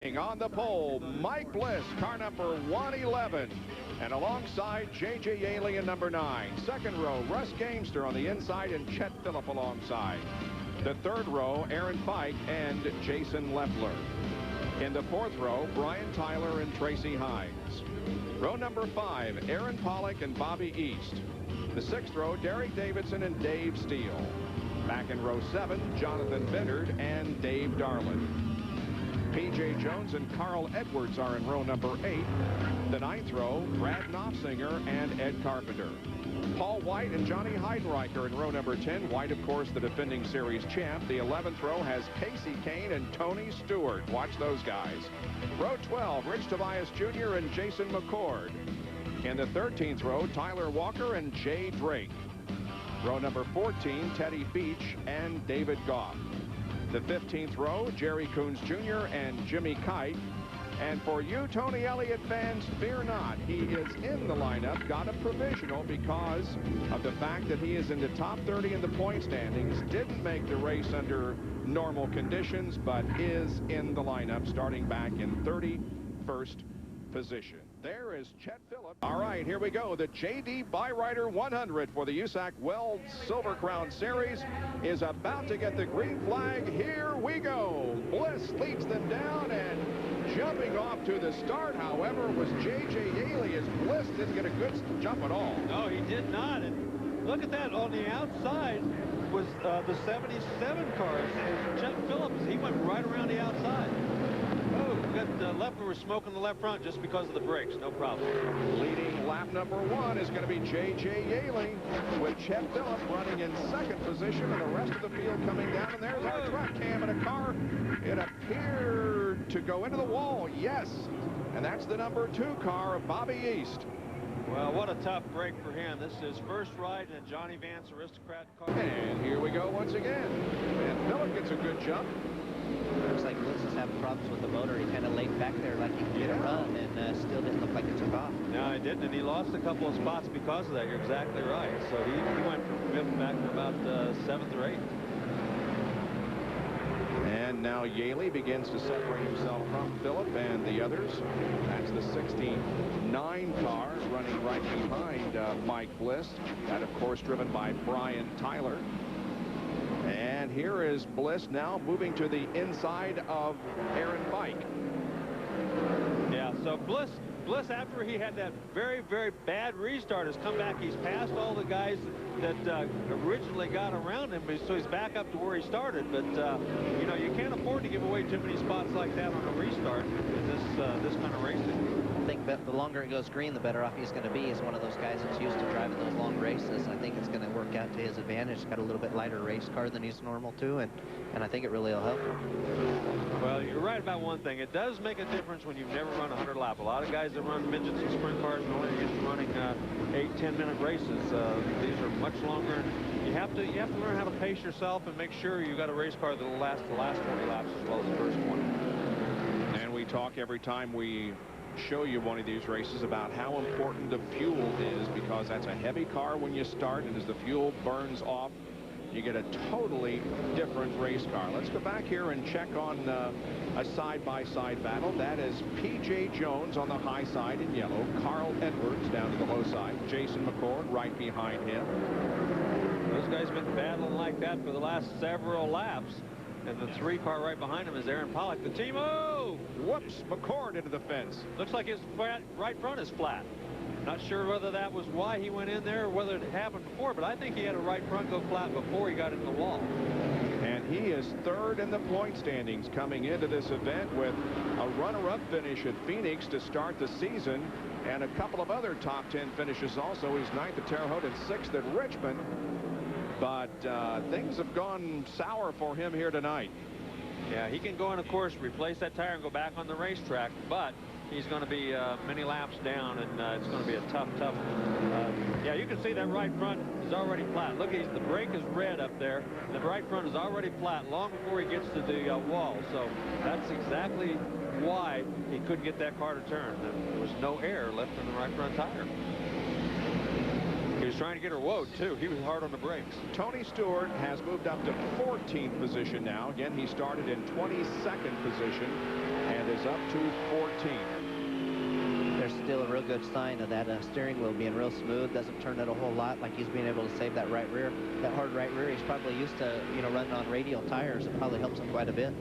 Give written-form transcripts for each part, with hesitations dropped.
On the pole, Mike Bliss, car number 111. And alongside J.J. Yaley in number 9. Second row, Russ Gamester on the inside and Chet Phillip alongside. The third row, Aaron Fike and Jason Leffler. In the fourth row, Brian Tyler and Tracy Hines. Row number 5, Aaron Pollock and Bobby East. The sixth row, Derek Davidson and Dave Steele. Back in row 7, Jonathan Bennard and Dave Darlin. P.J. Jones and Carl Edwards are in row number 8. The ninth row, Brad Knopfsinger and Ed Carpenter. Paul White and Johnny Heidenreicher in row number 10. White, of course, the defending series champ. The 11th row has Casey Kane and Tony Stewart. Watch those guys. Row 12, Rich Tobias Jr. and Jason McCord. In the 13th row, Tyler Walker and Jay Drake. Row number 14, Teddy Beach and David Goff. The 15th row, Jerry Coons Jr. and Jimmy Kite. And for you Tony Elliott fans, fear not. He is in the lineup, got a provisional because of the fact that he is in the top 30 in the point standings. Didn't make the race under normal conditions, but is in the lineup starting back in 31st position. There is Chet Phillip. All right, here we go. The J.D. Byrider 100 for the USAC Weld Silver Crown Series is about to get the green flag. Here we go. Bliss leads them down, and jumping off to the start, however, was J.J. Yaley, as Bliss didn't get a good jump at all. No, he did not. And look at that. On the outside was the 77 cars. Chet Phillips, he went right around the outside. Oh, the Leffler was smoking the left front just because of the brakes. No problem. Leading lap number 1 is going to be J.J. Yaley, with Chet Phillip running in second position and the rest of the field coming down. And there's our truck cam in a car. It appeared to go into the wall. Yes. And that's the number 2 car of Bobby East. Well, what a tough break for him. This is his first ride in a Johnny Vance Aristocrat car. And here we go once again. And Phillip gets a good jump. Looks like Bliss is having problems with the motor. He kind of laid back there like he could get a run, and still didn't look like it took off. No, he didn't, and he lost a couple of spots because of that. You're exactly right. So he went from 5th back to about 7th or 8th. And now Yaley begins to separate himself from Phillip and the others. That's the 69 car running right behind Mike Bliss. That, of course, driven by Brian Tyler. And here is Bliss now moving to the inside of Aaron Fike. Yeah, so Bliss, after he had that very, very bad restart, has come back. He's passed all the guys that originally got around him, so he's back up to where he started. But, you know, you can't afford to give away too many spots like that on a restart in this kind of racing. I think the longer it goes green, the better off he's going to be. He's one of those guys that's used to driving those long races. I think it's going to work out to his advantage. He's got a little bit lighter race car than he's normal to, and I think it really will help him. Well, you're right about one thing. It does make a difference when you've never run 100 lap. A lot of guys that run midgets and sprint cars are only used to running 8-10-minute races. These are much longer. And you have to learn how to pace yourself and make sure you've got a race car that will last the last 20 laps as well as the first 20. And we talk every time we show you one of these races about how important the fuel is, because that's a heavy car when you start, and as the fuel burns off, you get a totally different race car. Let's go back here and check on a side-by-side battle. That is P.J. Jones on the high side in yellow, Carl Edwards down to the low side, Jason McCord right behind him. Those guys have been battling like that for the last several laps. And the 3 car right behind him is Aaron Pollock. The team, oh! Whoops, McCord into the fence. Looks like his right front is flat. Not sure whether that was why he went in there or whether it happened before, but I think he had a right front go flat before he got in the wall. And he is 3rd in the point standings coming into this event with a runner-up finish at Phoenix to start the season and a couple of other top 10 finishes also. He's 9th at Terre Haute and 6th at Richmond. But things have gone sour for him here tonight. Yeah, he can go in, of course, replace that tire and go back on the racetrack, but he's going to be many laps down, and it's going to be a tough. Yeah, you can see that right front is already flat. Look, the brake is red up there. The right front is already flat long before he gets to the wall. So that's exactly why he couldn't get that car to turn. There was no air left in the right front tire. He was trying to get her woed, too. He was hard on the brakes. Tony Stewart has moved up to 14th position now. Again, he started in 22nd position. And is up to 14. There's still a real good sign of that steering wheel being real smooth. Doesn't turn it a whole lot, like he's being able to save that right rear. That hard right rear, he's probably used to, you know, running on radial tires. It probably helps him quite a bit.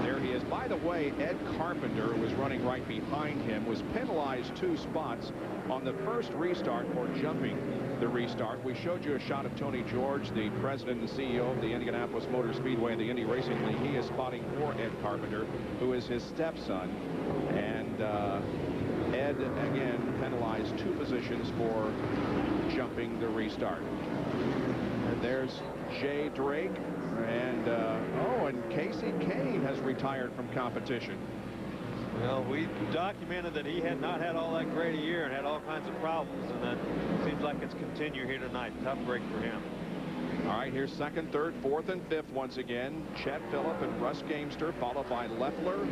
There he is. By the way, Ed Carpenter, who was running right behind him, was penalized 2 spots on the first restart for jumping the restart. We showed you a shot of Tony George, the president and CEO of the Indianapolis Motor Speedway and the Indy Racing League. He is spotting for Ed Carpenter, who is his stepson. And Ed, again, penalized 2 positions for jumping the restart. And there's Jay Drake. And, and Casey Kane has retired from competition. Well, we documented that he had not had all that great a year and had all kinds of problems, and that seems like it's continued here tonight. Tough break for him. All right, here's 2nd, 3rd, 4th, and 5th once again. Chet Phillip and Russ Gamester, followed by Leffler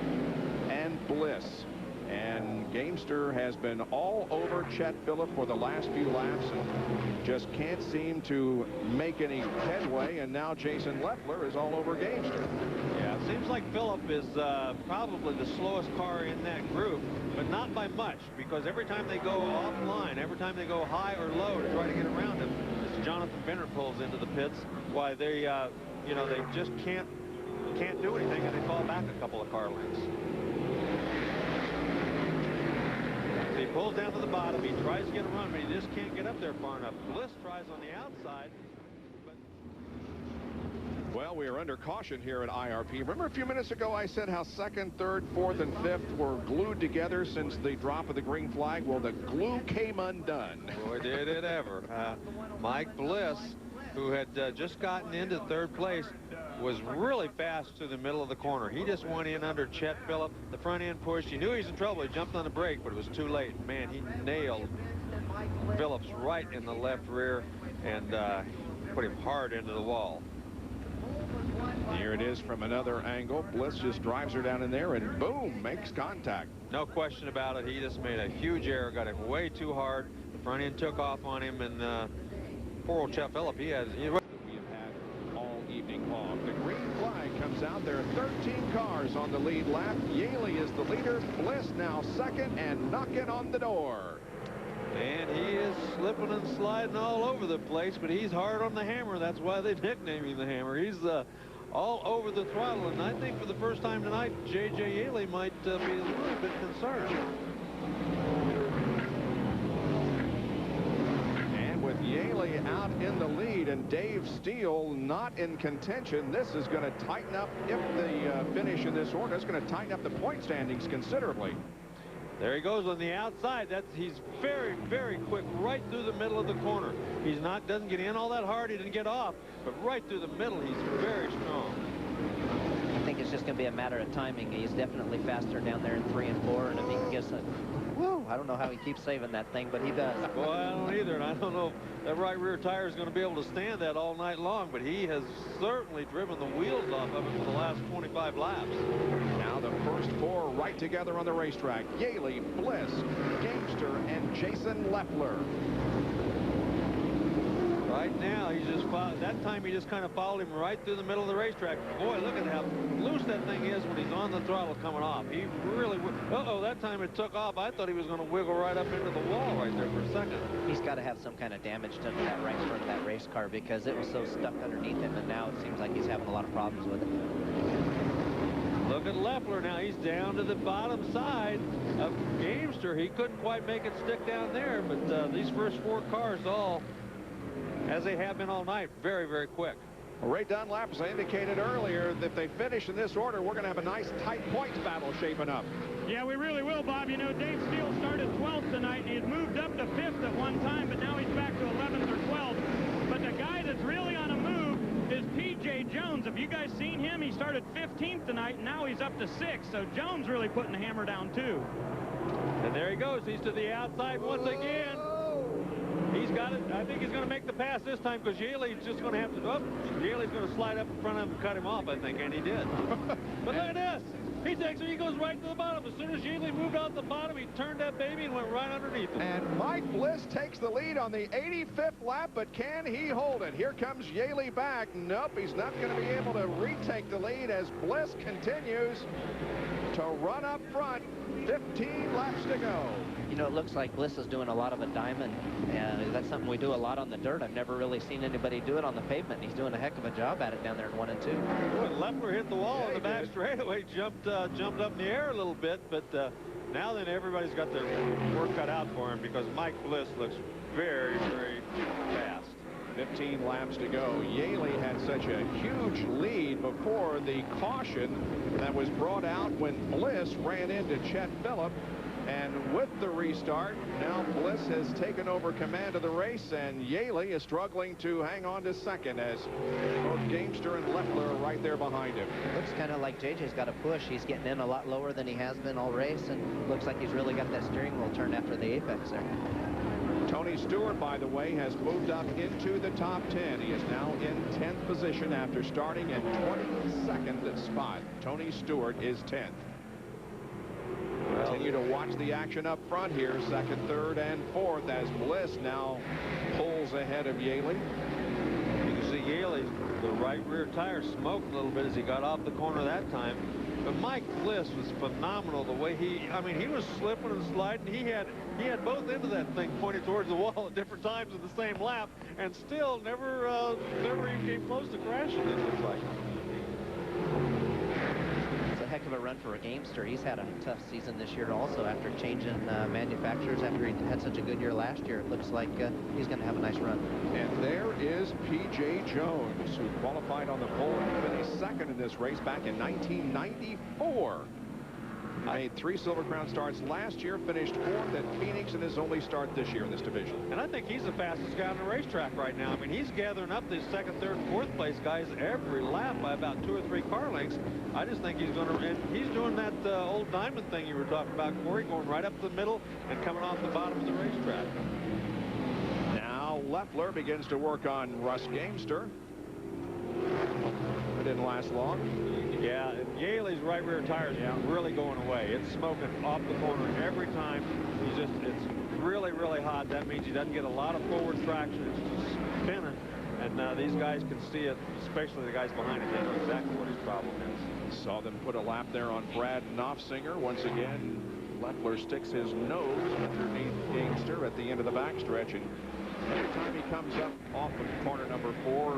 and Bliss. And Gamester has been all over Chet Phillip for the last few laps and just can't seem to make any headway. And now Jason Leffler is all over Gamester. Yeah, it seems like Phillip is probably the slowest car in that group, but not by much, because every time they go offline, every time they go high or low to try to get around him, as Jonathan Bennett pulls into the pits, why they, you know, they just can't do anything, and they fall back a couple of car lengths. He pulls down to the bottom. He tries to get a run, but he just can't get up there far enough. Bliss tries on the outside. Well, we are under caution here at IRP. Remember a few minutes ago I said how 2nd, 3rd, 4th, and 5th were glued together since the drop of the green flag? Well, the glue came undone. Boy, did it ever. Mike Bliss, who had just gotten into 3rd place, was really fast to the middle of the corner. He just went in under Chet Phillip. The front end push. He knew he was in trouble. He jumped on the brake, but it was too late. Man, he nailed Phillips right in the left rear and put him hard into the wall. Here it is from another angle. Bliss just drives her down in there and boom, makes contact. No question about it. He just made a huge error, got him way too hard. The front end took off on him, and poor old Chet Phillip, we have had all evening long. The green flag comes out. There are 13 cars on the lead lap. Yaley is the leader. Bliss now 2nd and knocking on the door. And he is slipping and sliding all over the place, but he's hard on the hammer. That's why they nicknamed him the Hammer. He's all over the throttle, and I think for the first time tonight, J.J. Yaley might be a little bit concerned. And with Yaley out in the lead and Dave Steele not in contention, this is going to tighten up, if the finish in this order, it's going to tighten up the point standings considerably. There he goes on the outside. He's very, very quick right through the middle of the corner. He's doesn't get in all that hard. He didn't get off, but right through the middle, he's very strong. I think it's just going to be a matter of timing. He's definitely faster down there in 3 and 4, and if he can get a whoa, I don't know how he keeps saving that thing, but he does. Well, I don't either, and I don't know if that right rear tire is going to be able to stand that all night long, but he has certainly driven the wheels off of it for the last 25 laps. Now the first 4 right together on the racetrack. Yaley, Bliss, Gamester, and Jason Leffler. Right now, he's just that time he just kind of followed him right through the middle of the racetrack. Boy, look at how loose that thing is when he's on the throttle coming off. He really, that time it took off. I thought he was going to wiggle right up into the wall right there for a second. He's got to have some kind of damage done to that right front of that race car, because it was so stuck underneath him, and now it seems like he's having a lot of problems with it. Look at Leffler now. He's down to the bottom side of Gamester. He couldn't quite make it stick down there, but these first 4 cars all, as they have been all night, very, very quick. Well, Ray Dunlap, as I indicated earlier, that if they finish in this order, we're going to have a nice tight points battle shaping up. Yeah, we really will, Bob. You know, Dave Steele started 12th tonight, and he had moved up to 5th at one time, but now he's back to 11th or 12th. But the guy that's really on a move is P.J. Jones. Have you guys seen him? He started 15th tonight, and now he's up to 6th. So Jones really putting the hammer down, too. And there he goes. He's to the outside once again. He's got it. I think he's going to make the pass this time, because Yaley's just going to have to. Yaley's going to slide up in front of him and cut him off, I think, and he did. But look at this. He takes it. He goes right to the bottom. As soon as Yaley moved out the bottom, he turned that baby and went right underneath him. And Mike Bliss takes the lead on the 85th lap, but can he hold it? Here comes Yaley back. Nope, he's not going to be able to retake the lead as Bliss continues to run up front. 15 laps to go. You know, it looks like Bliss is doing a lot of a diamond, and that's something we do a lot on the dirt. I've never really seen anybody do it on the pavement. He's doing a heck of a job at it down there in 1 and 2. Boy, Leffler hit the wall in the back straightaway, jumped up in the air a little bit, but now then everybody's got their work cut out for him because Mike Bliss looks very, very fast. 15 laps to go. Yaley had such a huge lead before the caution that was brought out when Bliss ran into Chet Phillip. And with the restart, now Bliss has taken over command of the race, and Yaley is struggling to hang on to second as both Gamester and Leffler are right there behind him. Looks kind of like JJ's got a push. He's getting in a lot lower than he has been all race, and looks like he's really got that steering wheel turned after the apex there. Tony Stewart, by the way, has moved up into the top 10. He is now in 10th position after starting in 22nd spot. Tony Stewart is 10th. Continue to watch the action up front here, second, third, and fourth, as Bliss now pulls ahead of Yaley. You can see Yaley's the right rear tire smoked a little bit as he got off the corner that time. But Mike Bliss was phenomenal the way he was slipping and sliding. He had both ends of that thing pointed towards the wall at different times in the same lap, and still never even came close to crashing, it looks like. Heck of a run for a Gamester. He's had a tough season this year also after changing manufacturers after he had such a good year last year. It looks like he's going to have a nice run. And there is P.J. Jones, who qualified on the pole and finished second in this race back in 1994. Made 3 Silver Crown starts last year, finished 4th at Phoenix in his only start this year in this division. And I think he's the fastest guy on the racetrack right now. I mean, he's gathering up these second, third, and fourth place guys every lap by about 2 or 3 car lengths. I just think he's going to, and he's doing that old diamond thing you were talking about, Corey, going right up the middle and coming off the bottom of the racetrack. Now Leffler begins to work on Russ Gamester. It didn't last long. Yeah, and Yaley's right rear tire is really going away. It's smoking off the corner every time. It's really, really hot. That means he doesn't get a lot of forward traction. It's just spinning. And these guys can see it, especially the guys behind him. They know exactly what his problem is. Saw them put a lap there on Brad Knopfsinger. Once again, Leffler sticks his nose underneath Gamester at the end of the backstretch. And every time he comes up off of corner number 4,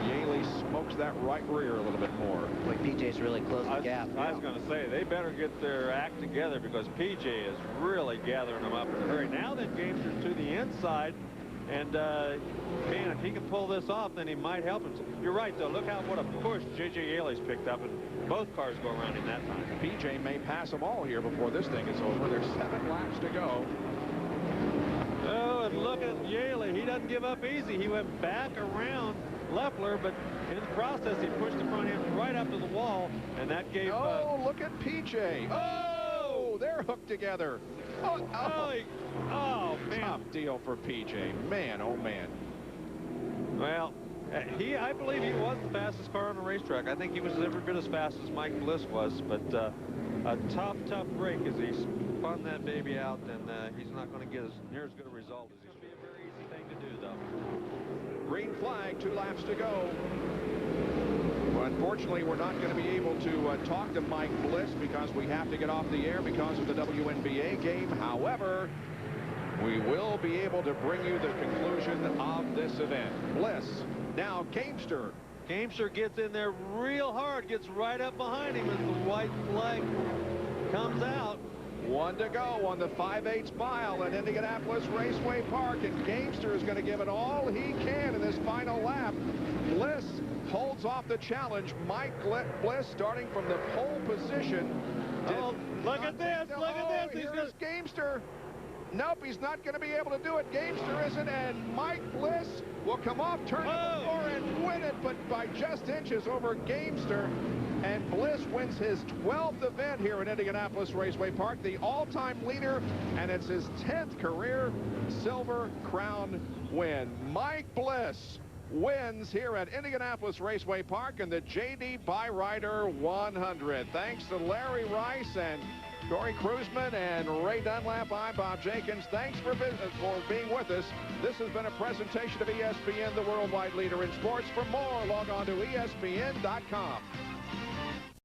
Yaley smokes that right rear a little bit more. Boy, PJ's really closed the gap. I was going to say, they better get their act together because PJ is really gathering them up in a hurry. Now then, Gamester to the inside. And, man, if he can pull this off, then he might help him. You're right, though. Look what a push J.J. Yaley's picked up, and both cars go around him that time. PJ may pass them all here before this thing is over. There's 7 laps to go. Oh, and look at Yaley. He doesn't give up easy. He went back around Leffler, but in the process, he pushed the front end right up to the wall, and that gave... Oh, look at PJ. Oh, they're hooked together. Oh, man. Tough deal for PJ. Man, oh, man. Well, I believe he was the fastest car on the racetrack. I think he was every bit as fast as Mike Bliss was, but a tough break as he spun that baby out, and he's not going to get near as good a result as he's. Be a very easy thing to do, though. Green flag, 2 laps to go. Well, unfortunately, we're not going to be able to talk to Mike Bliss because we have to get off the air because of the WNBA game. However, we will be able to bring you the conclusion of this event. Bliss, now Gamester. Gamester gets in there real hard, gets right up behind him as the white flag comes out. 1 to go on the 5/8 mile at Indianapolis Raceway Park, and Gamester is going to give it all he can in this final lap. Bliss holds off the challenge. Mike Bliss starting from the pole position. Oh, look at this, look at this. Here's Gamester. Nope, he's not going to be able to do it. Gamester isn't, and Mike Bliss will come off turn number 4 and win it, but by just inches over Gamester. And Bliss wins his 12th event here at Indianapolis Raceway Park, the all-time leader, and it's his 10th career Silver Crown win. Mike Bliss wins here at Indianapolis Raceway Park in the J.D. Byrider 100. Thanks to Larry Rice and Corey Kruzman and Ray Dunlap. I'm Bob Jenkins. Thanks for being with us. This has been a presentation of ESPN, the worldwide leader in sports. For more, log on to ESPN.com.